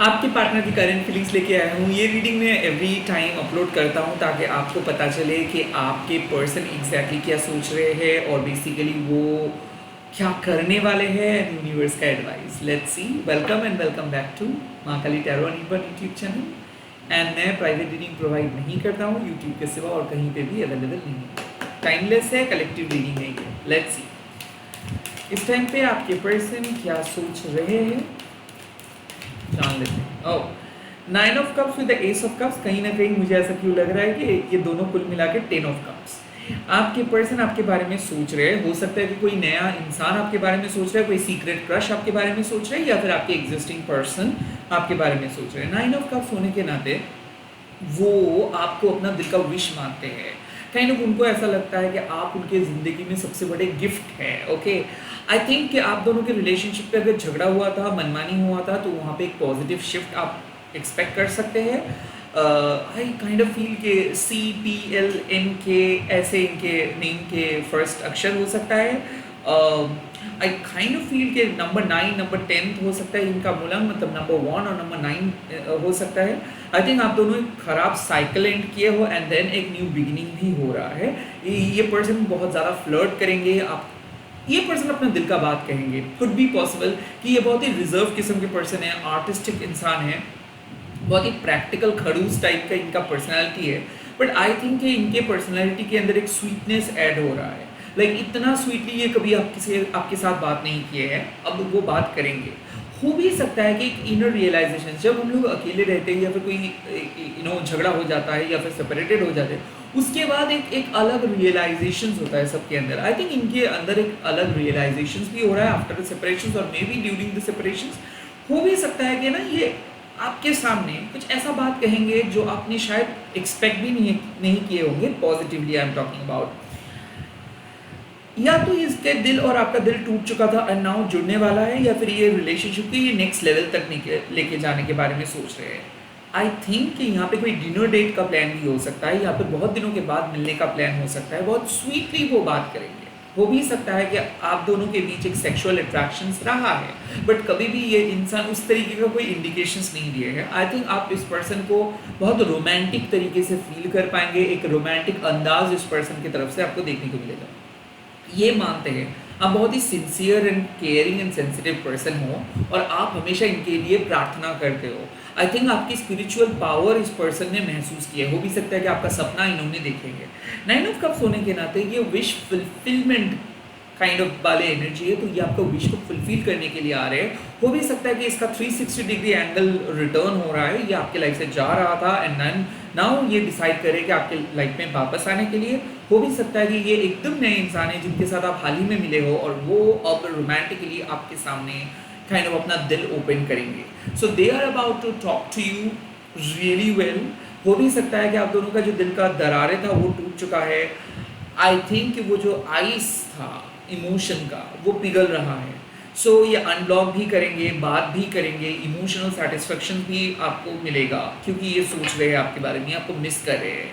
आपके पार्टनर की current feelings लेके आया हूँ। ये रीडिंग मैं एवरी टाइम अपलोड करता हूँ ताकि आपको पता चले कि आपके पर्सन एग्जैक्टली क्या सोच रहे हैं और बेसिकली वो क्या करने वाले हैं, यूनिवर्स का advice. Let's see. Welcome and welcome back to Mahakali tarot and YouTube channel. And मैं प्राइवेट रीडिंग प्रोवाइड नहीं करता हूँ यूट्यूब के सिवा और कहीं पे भी अवेलेबल नहीं है। टाइमलेस है, कलेक्टिव रीडिंग नहीं है। लेट्स सी इस टाइम पे आपके पर्सन क्या सोच रहे हैं, जान लेते हैं। ओह, 9 of cups with the S of cups. कहीं ना कहीं मुझे ऐसा क्यों लग रहा है कि ये दोनों कुल मिला के 10 ऑफ कप्स। आपके पर्सन आपके बारे में सोच रहे हैं। हो सकता है कि कोई नया इंसान आपके बारे में सोच रहा है, कोई सीक्रेट क्रश आपके बारे में सोच रहे हैं, या फिर आपके एग्जिस्टिंग पर्सन आपके बारे में सोच रहे हैं। 9 ऑफ कप्स होने के नाते वो आपको अपना दिल का विश मानते हैं। काइंड ऑफ उनको ऐसा लगता है कि आप उनके ज़िंदगी में सबसे बड़े गिफ्ट हैं। ओके, आई थिंक कि आप दोनों के रिलेशनशिप पे अगर झगड़ा हुआ था, मनमानी हुआ था, तो वहाँ पे एक पॉजिटिव शिफ्ट आप एक्सपेक्ट कर सकते हैं। आई काइंड ऑफ फील के CPLNK ऐसे इनके नेम के फर्स्ट अक्षर हो सकता है। आई काइंड ऑफ फील के नंबर 9, नंबर 10 हो सकता है इनका मूलांक, मतलब नंबर 1 और नंबर 9 हो सकता है। आई थिंक आप दोनों एक खराब साइकिल एंड किए हो एंड देन एक न्यू बिगिनिंग भी हो रहा है। ये पर्सन बहुत ज़्यादा फ्लर्ट करेंगे, आप ये पर्सन अपना दिल का बात कहेंगे। कुड बी पॉसिबल कि ये बहुत ही रिजर्व किस्म के पर्सन है, आर्टिस्टिक इंसान है, बहुत ही प्रैक्टिकल खड़ूस टाइप का इनका पर्सनैलिटी है। बट आई थिंक कि इनके पर्सनैलिटी के अंदर एक स्वीटनेस ऐड हो रहा है। लाइक इतना स्वीटली ये कभी आपके साथ बात नहीं किए हैं, अब वो बात करेंगे। हो भी सकता है कि एक इनर रियलाइजेशन, जब हम लोग अकेले रहते हैं या फिर कोई झगड़ा हो जाता है या फिर सेपरेटेड हो जाते हैं, उसके बाद एक अलग रियलाइजेशन होता है सबके अंदर। आई थिंक इनके अंदर एक अलग रियलाइजेशन भी हो रहा है आफ्टर द सेपरेशन और may be during the separation. हो भी सकता है कि ना ये आपके सामने कुछ ऐसा बात कहेंगे जो आपने शायद एक्सपेक्ट भी नहीं किए होंगे। Positively I am talking about, या तो इसके दिल और आपका दिल टूट चुका था एंड नाउ जुड़ने वाला है, या फिर ये रिलेशनशिप को ये नेक्स्ट लेवल तक लेके जाने के बारे में सोच रहे हैं। आई थिंक कि यहाँ पे कोई डिनर डेट का प्लान भी हो सकता है, या फिर बहुत दिनों के बाद मिलने का प्लान हो सकता है। बहुत स्वीटली वो बात करेंगे। हो भी सकता है कि आप दोनों के बीच एक सेक्सुअल अट्रैक्शन रहा है, बट कभी भी ये इंसान उस तरीके का कोई इंडिकेशंस नहीं दिए हैं। आई थिंक आप इस पर्सन को बहुत रोमांटिक तरीके से फील कर पाएंगे। एक रोमांटिक अंदाज इस पर्सन की तरफ से आपको देखने को मिलेगा। ये मानते हैं आप बहुत ही sincere and caring and sensitive person हो और आप हमेशा इनके लिए प्रार्थना करते हो। आई थिंक आपकी स्पिरिचुअल पावर इस पर्सन ने महसूस की है। हो भी सकता है कि आपका सपना इन्होंने देखेंगे। 9 ऑफ कप्स होने के नाते ये विश फुलफिलमेंट काइंड ऑफ वाले एनर्जी है, तो ये आपका विश को फुलफिल करने के लिए आ रहे हैं। हो भी सकता है कि इसका 360 डिग्री एंगल रिटर्न हो रहा है, ये आपके लाइफ से जा रहा था एंड नाउ ये डिसाइड करे कि आपके लाइफ में वापस आने के लिए। हो भी सकता है कि ये एकदम नए इंसान है जिनके साथ आप हाल ही में मिले हो और वो अब रोमांटिकली आपके सामने काइंड ऑफ अपना दिल ओपन करेंगे। So they are about to talk to you really well. हो भी सकता है कि आप दोनों का जो दिल का दरारे था वो टूट चुका है। आई थिंक वो जो आइस था इमोशन का वो पिघल रहा है। सो ये अनब्लॉक भी करेंगे, बात भी करेंगे, इमोशनल सेटिस्फेक्शन भी आपको मिलेगा क्योंकि ये सोच रहे हैं आपके बारे में, आपको मिस कर रहे हैं।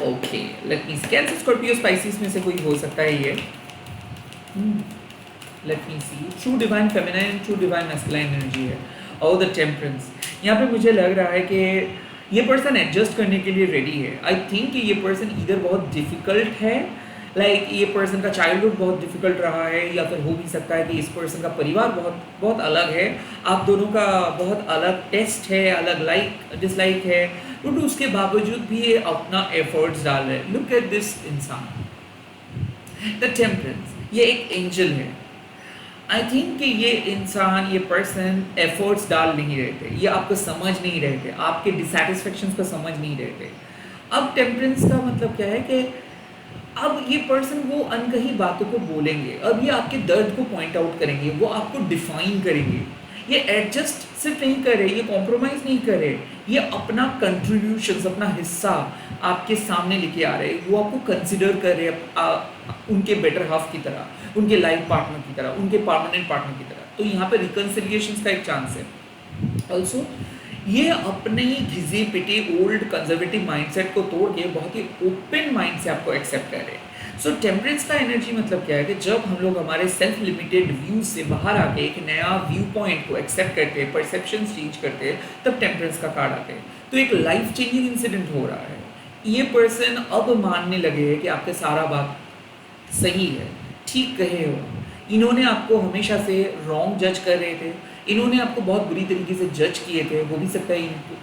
Okay, let me see. Cancer, Scorpio, Pisces में से कोई हो सकता है ये। Let me see. True divine feminine, true divine masculine energy है। और द टेम्परेंस, यहाँ पे मुझे लग रहा है कि ये पर्सन एडजस्ट करने के लिए रेडी है। आई थिंक कि ये पर्सन इधर बहुत डिफिकल्ट है, लाइक ये पर्सन का चाइल्डहुड बहुत डिफिकल्ट रहा है, या फिर हो भी सकता है कि इस पर्सन का परिवार बहुत बहुत अलग है। आप दोनों का बहुत अलग टेस्ट है, अलग लाइक डिसलाइक है, बट उसके बावजूद भी ये अपना एफर्ट्स डाल रहे हैं। लुक एट दिस इंसान, द टेम्परेंस, ये एक एंजल है। आई थिंक कि ये इंसान, ये पर्सन एफर्ट्स डाल नहीं रहे थे, ये आपको समझ नहीं रहे थे, आपके डिसैटिस्फैक्शन को समझ नहीं रहे थे। अब टेम्परेंस का मतलब क्या है कि अब ये पर्सन वो अनकही बातों को बोलेंगे, अब ये आपके दर्द को पॉइंट आउट करेंगे, वो आपको डिफाइन करेंगे। ये एडजस्ट सिर्फ नहीं कर रहे, ये कॉम्प्रोमाइज़ नहीं कर रहे, ये अपना कंट्रीब्यूशन, अपना हिस्सा आपके सामने लेके आ रहे हैं। वो आपको कंसिडर कर रहे हैं उनके बेटर हाफ की तरह, उनके लाइफ पार्टनर की तरह, उनके परमानेंट पार्टनर की तरह। तो यहाँ पे रिकन्सिलिएशन का एक चांस है। ऑल्सो ये अपने ही घिसे पिटे ओल्ड कंजर्वेटिव माइंडसेट को तोड़ के बहुत ही ओपन माइंड से आपको एक्सेप्ट कर रहे हैं। सो टेम्परेंस का एनर्जी मतलब क्या है कि जब हम लोग हमारे सेल्फ लिमिटेड व्यूज से बाहर आके एक नया व्यू पॉइंट को एक्सेप्ट करते हैं, परसेप्शन चेंज करते हैं, तब टेम्परेंस का कार्ड आते हैं। तो एक लाइफ चेंजिंग इंसिडेंट हो रहा है। ये पर्सन अब मानने लगे हैं कि आपके सारा बात सही है, ठीक कहे हो। इन्होंने आपको हमेशा से रॉन्ग जज कर रहे थे, इन्होंने आपको बहुत बुरी तरीके से जज किए थे, हो भी सकता है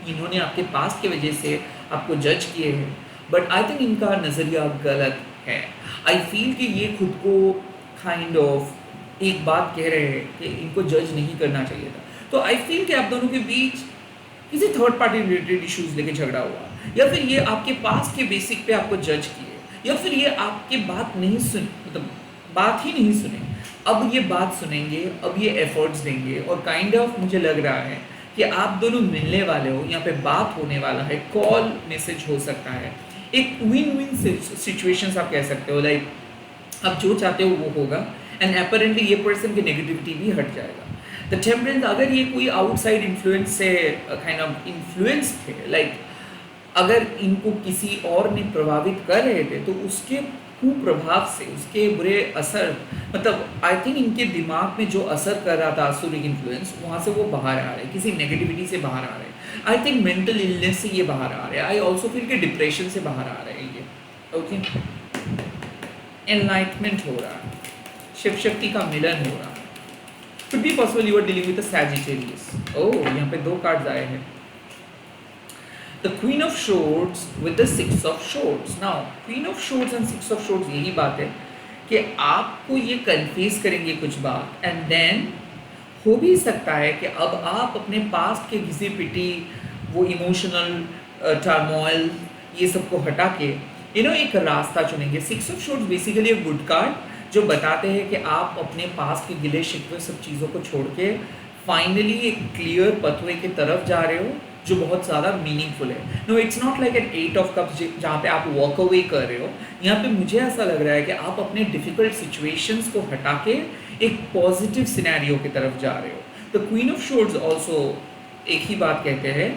इन्होंने आपके पास्ट की वजह से आपको जज किए हैं, बट आई थिंक इनका नज़रिया गलत है। आई फील कि ये खुद को काइंड ऑफ एक बात कह रहे हैं कि इनको जज नहीं करना चाहिए था। तो आई फील कि आप दोनों के बीच किसी थर्ड पार्टी रिलेटेड इश्यूज लेके झगड़ा हुआ, या फिर ये आपके पास्ट के बेसिक पे आपको जज किए, या फिर ये आपकी बात नहीं सुन, मतलब बात ही नहीं सुने। अब ये बात सुनेंगे, अब ये एफर्ट्स देंगे, और काइंड ऑफ मुझे लग रहा है कि आप दोनों मिलने वाले हो, यहाँ पे बात होने वाला है, कॉल मैसेज हो सकता है, एक विन विन सिचुएशंस आप कह सकते हो। लाइक आप जो चाहते हो वो होगा, एंड अपरेंटली ये पर्सन की नेगेटिविटी भी हट जाएगा। द टेम्परेंस, अगर ये कोई आउटसाइड इन्फ्लुएंस से काइंड ऑफ इन्फ्लुएंस थे, लाइक अगर इनको किसी और ने प्रभावित कर रहे थे, तो उसके कुप्रभाव से, उसके बुरे असर, मतलब आई थिंक इनके दिमाग में जो असर कर रहा था आसुरिक इन्फ्लुएंस, वहाँ से वो बाहर आ रहे हैं, किसी नेगेटिविटी से बाहर आ रहे हैं। आई थिंक मेंटल इलनेस से ये बाहर आ रहे हैं। आई ऑल्सो फील कि डिप्रेशन से बाहर आ रहे हैं ये। ओके, एनलाइटमेंट हो रहा है, शिव शक्ति का मिलन हो रहा है। Could be possible you are dealing with a Sagittarius. Oh, यहाँ पे 2 कार्ड्स आए हैं, The Queen of Swords with the Six of Swords. Now, Queen of Swords and Six of Swords यही बात है कि आपको ये कन्फेस करेंगे कुछ बात, एंड देन हो भी सकता है कि अब आप अपने पास्ट के घिसी पिटी वो इमोशनल टर्मोइल ये सबको हटा के एक रास्ता चुनेंगे। सिक्स ऑफ शॉर्ट्स बेसिकली एक गुड कार्ड जो बताते हैं कि आप अपने पास्ट के गिले शिकवे सब चीज़ों को छोड़ के फाइनली एक क्लियर पथवे की तरफ जा रहे हो जो बहुत ज़्यादा मीनिंगफुल है। No, it's not like an 8 of cups जहाँ पे आप वॉक अवे कर रहे हो। यहाँ पे मुझे ऐसा लग रहा है कि आप अपने डिफ़िकल्ट सिचुएशंस को हटा के एक पॉजिटिव सिनेरियो की तरफ जा रहे हो। The queen of shorts also एक ही बात कहते हैं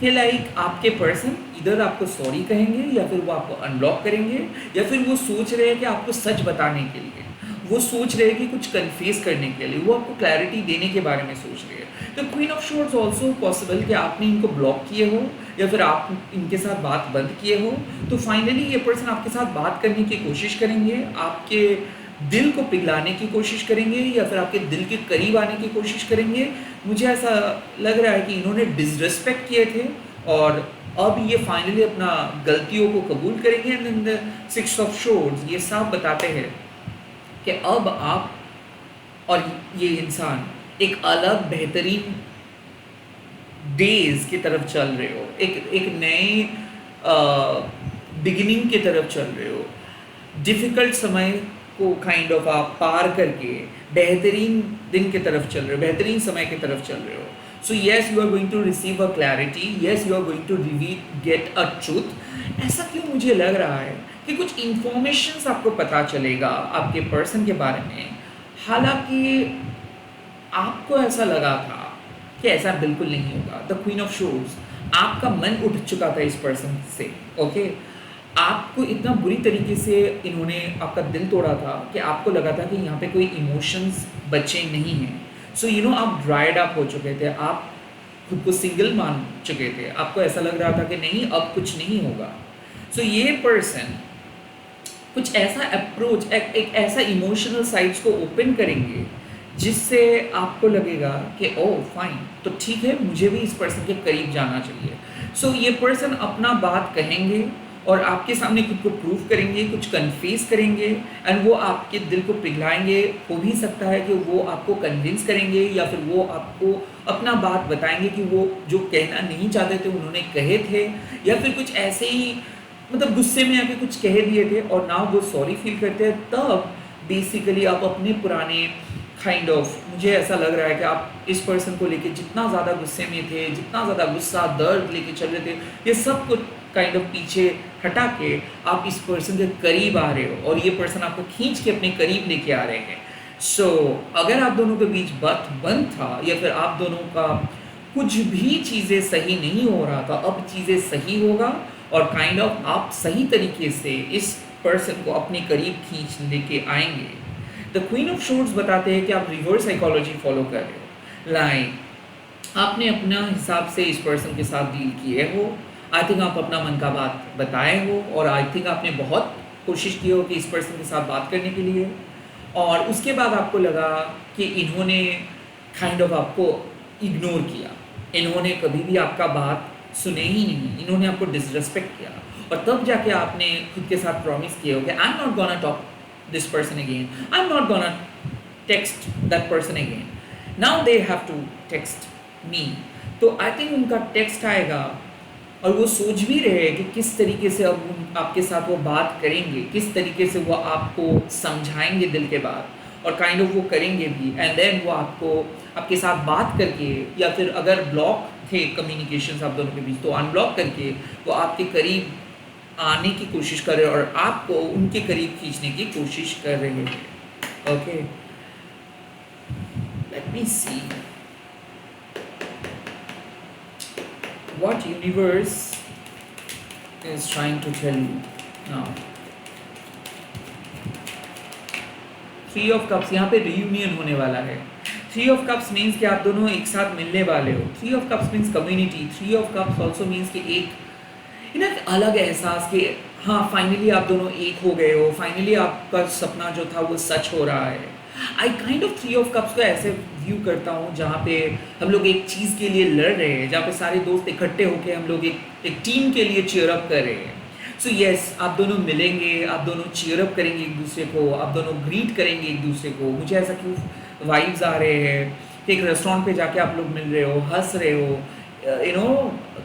कि लाइक आपके पर्सन इधर आपको सॉरी कहेंगे, या फिर वो आपको अनब्लॉक करेंगे, या फिर वो सोच रहे हैं कि आपको सच बताने के लिए, वो सोच रहे हैं कि कुछ कन्फेस करने के लिए, वो आपको क्लैरिटी देने के बारे में सोच रहे हैं। तो queen of shorts also possible कि आपने इनको ब्लॉक किए हो, या फिर आप इनके साथ बात बंद किए हो। तो फाइनली ये पर्सन आपके साथ बात करने की कोशिश करेंगे, आपके दिल को पिघलाने की कोशिश करेंगे, या फिर आपके दिल के करीब आने की कोशिश करेंगे। मुझे ऐसा लग रहा है कि इन्होंने डिसरिस्पेक्ट किए थे और अब ये फाइनली अपना गलतियों को कबूल करेंगे। And the six of shorts ये साफ बताते हैं कि अब आप और ये इंसान एक अलग बेहतरीन डेज की तरफ चल रहे हो, एक नए बिगिनिंग की तरफ चल रहे हो। डिफ़िकल्ट समय को काइंड ऑफ आप पार करके बेहतरीन दिन की तरफ चल रहे हो, बेहतरीन समय की तरफ चल रहे हो। So yes, you are going to receive a clarity, yes you are going to get a truth. ऐसा क्यों मुझे लग रहा है कि कुछ इंफॉर्मेशंस आपको पता चलेगा आपके पर्सन के बारे में, हालांकि आपको ऐसा लगा था कि ऐसा बिल्कुल नहीं होगा। द क्वीन ऑफ शॉर्ट्स, आपका मन उठ चुका था इस पर्सन से। ओके, आपको इतना बुरी तरीके से इन्होंने आपका दिल तोड़ा था कि आपको लगा था कि यहाँ पे कोई इमोशंस बचे नहीं हैं। सो आप ड्राइड अप हो चुके थे, आप खुद को सिंगल मान चुके थे, आपको ऐसा लग रहा था कि नहीं अब कुछ नहीं होगा। सो ये पर्सन कुछ ऐसा अप्रोच, एक ऐसा इमोशनल साइड्स को ओपन करेंगे जिससे आपको लगेगा कि ओह फाइन, तो ठीक है, मुझे भी इस पर्सन के करीब जाना चाहिए। सो ये पर्सन अपना बात कहेंगे और आपके सामने खुद को प्रूव करेंगे, कुछ कन्फेस करेंगे, एंड वो आपके दिल को पिघलाएंगे। हो भी सकता है कि वो आपको कन्विंस करेंगे, या फिर वो आपको अपना बात बताएंगे कि वो जो कहना नहीं चाहते थे उन्होंने कहे थे, या फिर कुछ ऐसे ही मतलब गुस्से में आके कुछ कह दिए थे और ना वो सॉरी फील करते हैं। तब बेसिकली आप अपने पुराने काइंड ऑफ, मुझे ऐसा लग रहा है कि आप इस पर्सन को लेके जितना ज़्यादा गुस्से में थे, जितना ज़्यादा गुस्सा दर्द लेके चल रहे थे, ये सब कुछ काइंड ऑफ पीछे हटा के आप इस पर्सन के करीब आ रहे हो और ये पर्सन आपको खींच के अपने करीब लेके आ रहे हैं। सो अगर आप दोनों के बीच बात बंद था, या फिर आप दोनों का कुछ भी चीज़ें सही नहीं हो रहा था, अब चीज़ें सही होगा और काइंड ऑफ आप सही तरीके से इस पर्सन को अपने करीब खींच लेके आएंगे। द क्वीन ऑफ शोर्ड्स बताते हैं कि आप रिवर्स साइकोलॉजी फॉलो कर रहे हो। लाइक आपने अपना हिसाब से इस पर्सन के साथ डील किए हो, आई थिंक आप अपना मन का बात बताए हो, और आई थिंक आपने बहुत कोशिश की हो कि इस पर्सन के साथ बात करने के लिए, और उसके बाद आपको लगा कि इन्होंने काइंड ऑफ आपको इग्नोर किया, इन्होंने कभी भी आपका बात सुने ही नहीं, इन्होंने आपको डिसरिस्पेक्ट किया, और तब जाके आपने खुद के साथ प्रॉमिस किया हो कि I am not gonna talk this person again, I am not gonna text that person again, now they have to text me. तो आई थिंक उनका टेक्स्ट आएगा और वो सोच भी रहे हैं कि किस तरीके से अब आपके साथ वो बात करेंगे, किस तरीके से वो आपको समझाएंगे दिल के बात, और काइंड ऑफ वो करेंगे भी, एंड देन वो आपके साथ बात करके, या फिर अगर ब्लॉक थे कम्युनिकेशन आप दोनों के बीच, तो अनब्लॉक करके वो आपके करीब आने की कोशिश कर रहे हैं और आपको उनके करीब खींचने की कोशिश कर रहे हैं। Okay, let me see what universe is trying to tell you now. Three of Cups, यहाँ पे reunion होने वाला है। Three of Cups means कि आप दोनों एक साथ मिलने वाले हो। Three of Cups means community. Three of Cups also means कि एक अलग एहसास कि हाँ फाइनली आप दोनों एक हो गए हो, फाइनली आपका सपना जो था वो सच हो रहा है। I kind of three of cups को ऐसे व्यू करता हूँ जहाँ पे हम लोग एक चीज़ के लिए लड़ रहे हैं, जहाँ पे सारे दोस्त इकट्ठे होकर हम लोग एक टीम के लिए चीयर अप कर रहे हैं। सो यस, आप दोनों मिलेंगे, आप दोनों चीयर अप करेंगे एक दूसरे को, आप दोनों ग्रीट करेंगे एक दूसरे को। मुझे ऐसा क्यों वाइब्स आ रहे हैं कि एक रेस्टोरेंट पे जाके आप लोग मिल रहे हो, हंस रहे हो, यू नो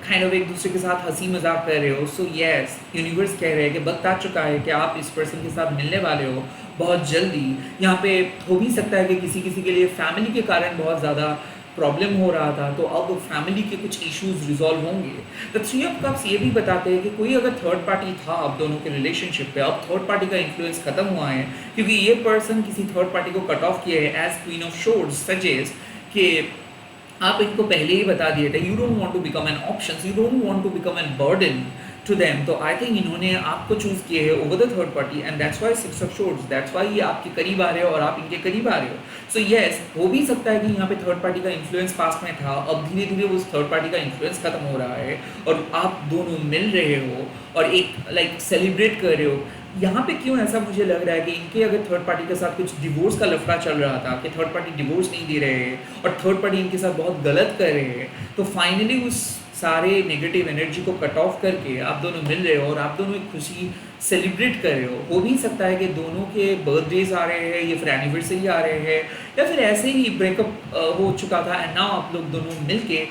काइंड ऑफ एक दूसरे के साथ हंसी मजाक कर रहे हो। सो यस, यूनिवर्स कह रहे हैं कि वक्त आ चुका है कि आप इस पर्सन के साथ मिलने वाले हो बहुत जल्दी। यहाँ पे हो भी सकता है कि किसी के लिए फैमिली के कारण बहुत ज़्यादा प्रॉब्लम हो रहा था, तो अब फैमिली के कुछ इश्यूज रिजॉल्व होंगे। द थ्री ऑफ कप्स ये भी बताते हैं कि कोई अगर थर्ड पार्टी था आप दोनों के रिलेशनशिप पे, अब थर्ड पार्टी का इन्फ्लुएंस खत्म हुआ है, क्योंकि ये पर्सन किसी थर्ड पार्टी को कट ऑफ किया है। As Queen of Swords suggest कि आप इनको पहले ही बता दिए थे, you don't want to become an option, you don't want to become an burden to them. तो आई थिंक इन्होंने आपको चूज किए है over the third party, and that's why Six of Swords, that's why ये आपके करीब आ रहे हो और आप इनके करीब आ रहे हो। सो यस, हो भी सकता है कि यहाँ पे थर्ड पार्टी का इन्फ्लुएंस पास्ट में था, अब धीरे धीरे उस थर्ड पार्टी का इन्फ्लुएंस खत्म हो रहा है और आप दोनों मिल रहे हो और एक लाइक सेलिब्रेट कर रहे हो। यहाँ पे क्यों ऐसा मुझे लग रहा है कि इनके अगर थर्ड पार्टी के साथ कुछ डिवोर्स का लफड़ा चल रहा था कि थर्ड पार्टी डिवोर्स नहीं दे रहे हैं और थर्ड पार्टी इनके साथ बहुत गलत कर रहे हैं, तो फाइनली उस सारे नेगेटिव एनर्जी को कट ऑफ करके आप दोनों मिल रहे हो और आप दोनों एक खुशी सेलिब्रेट कर रहे हो। हो भी सकता है कि दोनों के बर्थडेज आ रहे हैं या फिर एनिवर्सरी आ रहे हैं, या फिर ऐसे ही ब्रेकअप हो चुका था एंड नाउ आप लोग दोनों मिलके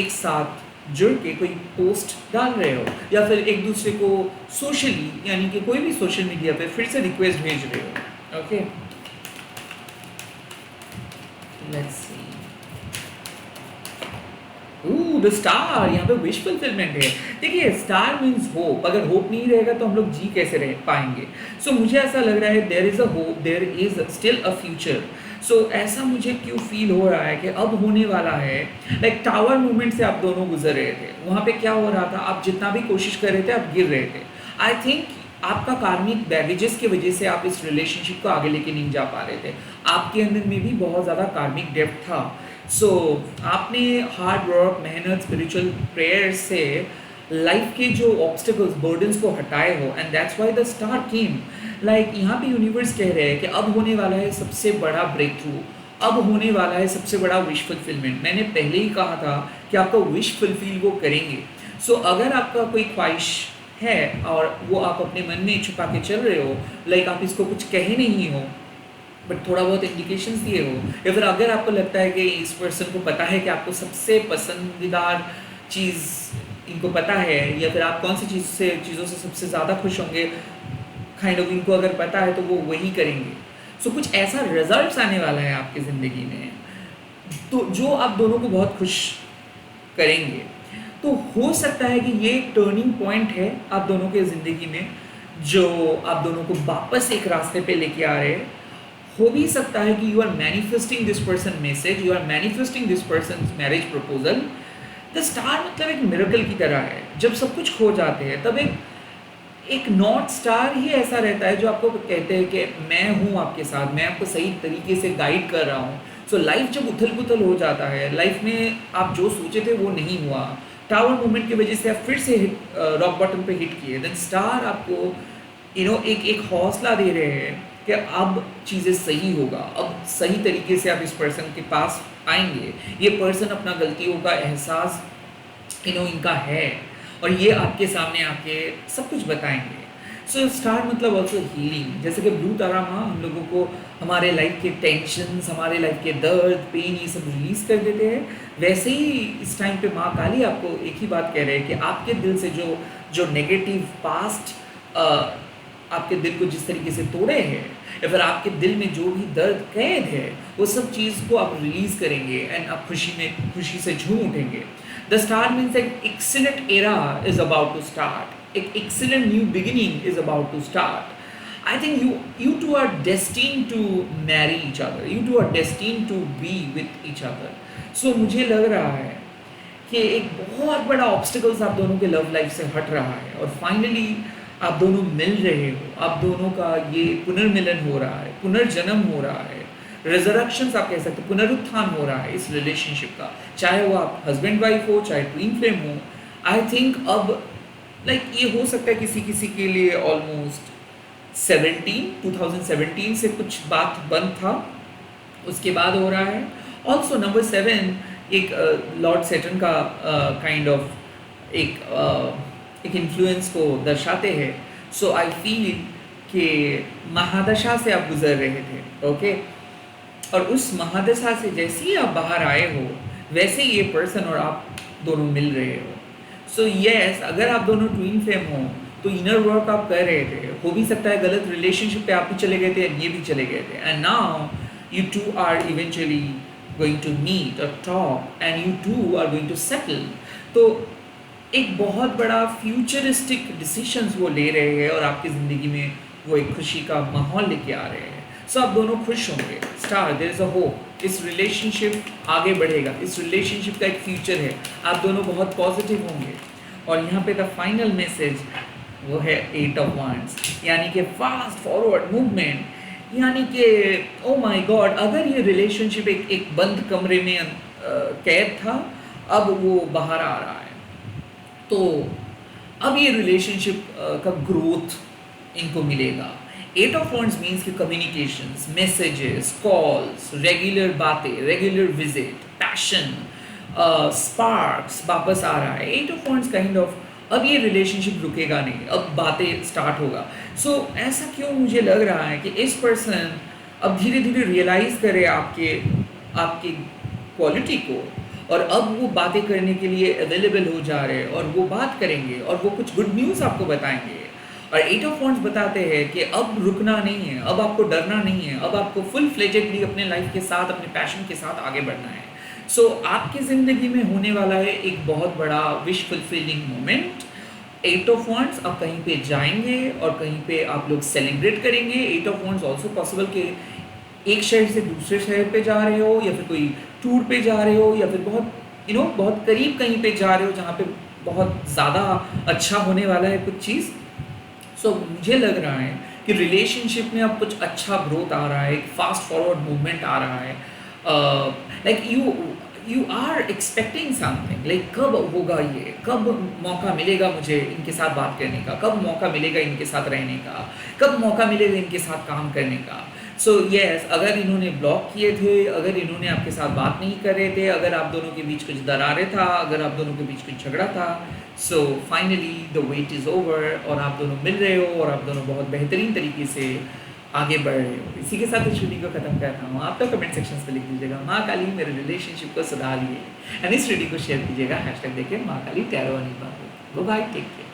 एक साथ जुड़ के कोई पोस्ट डाल रहे हो, या फिर एक दूसरे को सोशली यानी कि कोई भी सोशल मीडिया पे फिर से रिक्वेस्ट भेज रहे हो। Okay, let's see. The star, यहाँ पे विश फुलफिलमेंट है। देखिए, स्टार मीन्स होप, अगर होप नहीं रहेगा तो हम लोग जी कैसे रह पाएंगे। सो मुझे ऐसा लग रहा है there is a hope, there is still a future. So ऐसा मुझे क्यों फील हो रहा है कि अब होने वाला है। लाइक टावर मूवमेंट से आप दोनों गुजर रहे थे, वहाँ पे क्या हो रहा था, आप जितना भी कोशिश कर रहे थे आप गिर रहे थे। आई थिंक आपका कार्मिक बैगेजेस की वजह से आप इस रिलेशनशिप को आगे लेके नहीं जा पा रहे थे, आपके अंदर में भी बहुत ज़्यादा कार्मिक डेप्थ था। सो आपने हार्ड वर्क, मेहनत, स्पिरिचुअल प्रेयर से लाइफ के जो ऑब्स्टिकल्स, बर्डन्स को हटाए हो, and that's why the star came. Like यहाँ पे यूनिवर्स कह रहे हैं कि अब होने वाला है सबसे बड़ा ब्रेक थ्रू, अब होने वाला है सबसे बड़ा विश फुलफिलमेंट। मैंने पहले ही कहा था कि आपका विश फुलफिल वो करेंगे। सो अगर आपका कोई ख्वाहिश है और वो आप अपने मन में छुपा के चल रहे हो, लाइक आप इसको कुछ कहे नहीं हो बट थोड़ा बहुत इंडिकेशंस दिए हो, या फिर अगर आपको लगता है कि इस पर्सन को पता है कि आपको सबसे पसंदीदार चीज़ इनको पता है, या फिर आप कौन सी चीज़ों से सबसे ज़्यादा खुश होंगे, काइंड ऑफ इनको अगर पता है तो वो वही करेंगे। सो कुछ ऐसा रिजल्ट्स आने वाला है आपकी ज़िंदगी में तो जो आप दोनों को बहुत खुश करेंगे। तो हो सकता है कि ये एक टर्निंग पॉइंट है आप दोनों के ज़िंदगी में, जो आप दोनों को वापस एक रास्ते पे लेके आ रहे हैं। हो भी सकता है कि you are manifesting this person message, you are manifesting this person marriage proposal. The star मतलब एक मिरेकल की तरह है, जब सब कुछ खो जाते हैं तब एक एक नॉर्थ स्टार ही ऐसा रहता है जो आपको कहते हैं कि मैं हूँ आपके साथ, मैं आपको सही तरीके से गाइड कर रहा हूँ। सो लाइफ जब उथल पुथल हो जाता है, लाइफ में आप जो सोचे थे वो नहीं हुआ, टावर मूवमेंट की वजह से आप फिर से रॉक बॉटम पे हिट किए, देन स्टार आपको एक एक हौसला दे रहे हैं कि अब चीज़ें सही होगा, अब सही तरीके से आप इस पर्सन के पास आएंगे, ये पर्सन अपना गलतियों का एहसास इनका है और ये आपके सामने आके सब कुछ बताएंगे। सो स्टार मतलब ऑल्सो हीलिंग, जैसे कि ब्लू तारा माँ हम लोगों को हमारे लाइफ के टेंशन्स, हमारे लाइफ के दर्द, पेन, ये सब रिलीज़ कर देते हैं, वैसे ही इस टाइम पे माँ काली आपको एक ही बात कह रहे हैं कि आपके दिल से जो जो नेगेटिव पास्ट आपके दिल को जिस तरीके से तोड़े हैं, या फिर आपके दिल में जो भी दर्द कैद है, वो सब चीज़ को आप रिलीज़ करेंगे एंड आप खुशी से झूम उठेंगे। द स्टार मीन्स एक excellent era is about to start, एक excellent new beginning is about to start. I think you two are destined to marry each other. You two are destined to be with each other. So मुझे लग रहा है कि एक बहुत बड़ा obstacles आप दोनों के लव लाइफ से हट रहा है और फाइनली आप दोनों मिल रहे हो, आप दोनों का ये पुनर्मिलन हो रहा है, पुनर्जन्म हो रहा है, रिजरक्शंस आप कह सकते, पुनरुत्थान हो रहा है इस रिलेशनशिप का, चाहे वो आप हस्बैंड वाइफ हो, चाहे ट्विन फ्लेम हो। आई थिंक अब ये हो सकता है किसी किसी के लिए ऑलमोस्ट 2017 से कुछ बात बंद था, उसके बाद हो रहा है। ऑल्सो नंबर 7 एक लॉर्ड सेटन का काइंड ऑफ एक इन्फ्लुएंस को दर्शाते हैं। सो आई फील कि महादशा से आप गुजर रहे थे, ओके, और उस महादशा से जैसे ही आप बाहर आए हो वैसे ही ये पर्सन और आप दोनों मिल रहे हो। सो यस, अगर आप दोनों ट्विन फ्लेम हो तो इनर वर्क आप कर रहे थे, हो भी सकता है गलत रिलेशनशिप पे आप भी चले गए थे एंड ये भी चले गए थे, and now you two are eventually going to meet or talk and you two are going to settle. तो एक बहुत बड़ा फ्यूचरिस्टिक डिसीशंस वो ले रहे हैं और आपकी ज़िंदगी में वो एक खुशी का माहौल लेके आ रहे हैं। सो आप दोनों खुश होंगे। Star, there is a hope, इस रिलेशनशिप आगे बढ़ेगा, इस रिलेशनशिप का एक फ्यूचर है, आप दोनों बहुत पॉजिटिव होंगे। और यहाँ पे द फाइनल मैसेज वो है 8 ऑफ वांड्स, यानी कि फास्ट फॉरवर्ड मूवमेंट, यानी कि ओ माय गॉड, अगर ये रिलेशनशिप एक बंद कमरे में कैद था, अब वो बाहर आ रहा है, तो अब ये रिलेशनशिप का ग्रोथ इनको मिलेगा। 8 ऑफ वांड्स मीन्स कि कम्युनिकेशंस, मैसेजेस, कॉल्स, रेगुलर बातें, रेगुलर विजिट, पैशन, स्पार्क्स वापस आ रहा है। 8 ऑफ वांड्स काइंड ऑफ अब ये रिलेशनशिप रुकेगा नहीं, अब बातें स्टार्ट होगा। सो ऐसा क्यों मुझे लग रहा है कि इस पर्सन अब धीरे धीरे रियलाइज़ करे आपके क्वालिटी को, और अब वो बातें करने के लिए अवेलेबल हो जा रहे हैं और वो बात करेंगे और वो कुछ गुड न्यूज़ आपको बताएंगे। और 8 ऑफ वांड्स बताते हैं कि अब रुकना नहीं है, अब आपको डरना नहीं है, अब आपको फुल फ्लेजेडली अपने लाइफ के साथ, अपने पैशन के साथ आगे बढ़ना है। सो आपकी ज़िंदगी में होने वाला है एक बहुत बड़ा wish fulfilling moment. 8 of wands, आप कहीं पे जाएंगे और कहीं पे आप लोग सेलिब्रेट करेंगे। 8 ऑफ वांड्स ऑल्सो पॉसिबल कि एक शहर से दूसरे शहर पे जा रहे हो, या फिर कोई टूर पे जा रहे हो, या फिर बहुत बहुत करीब कहीं पे जा रहे हो जहाँ पे बहुत ज़्यादा अच्छा होने वाला है कुछ चीज़। सो मुझे लग रहा है कि रिलेशनशिप में अब कुछ अच्छा ग्रोथ आ रहा है, एक फास्ट फॉरवर्ड मूवमेंट आ रहा है। यू आर एक्सपेक्टिंग समथिंग, कब होगा ये, कब मौका मिलेगा मुझे इनके साथ बात करने का, कब मौका मिलेगा इनके साथ रहने का, कब मौका मिलेगा इनके साथ काम करने का। सो यस, अगर इन्होंने ब्लॉक किए थे, अगर इन्होंने आपके साथ बात नहीं कर रहे थे, अगर आप दोनों के बीच कुछ दरारें था, अगर आप दोनों के बीच कुछ झगड़ा था, so finally the wait is over और आप दोनों मिल रहे हो और आप दोनों बहुत बेहतरीन तरीके से आगे बढ़ रहे हो। इसी के साथ इस वीडियो को खत्म कर रहा हूँ। आप तो कमेंट सेक्शन में लिख दीजिएगा माँ काली मेरे रिलेशनशिप को सुधारिए, एंड इस वीडियो को शेयर कीजिएगा, हैशटैग देके माँ काली टैरो अनिल बाबू। गो बाय, टेक केयर।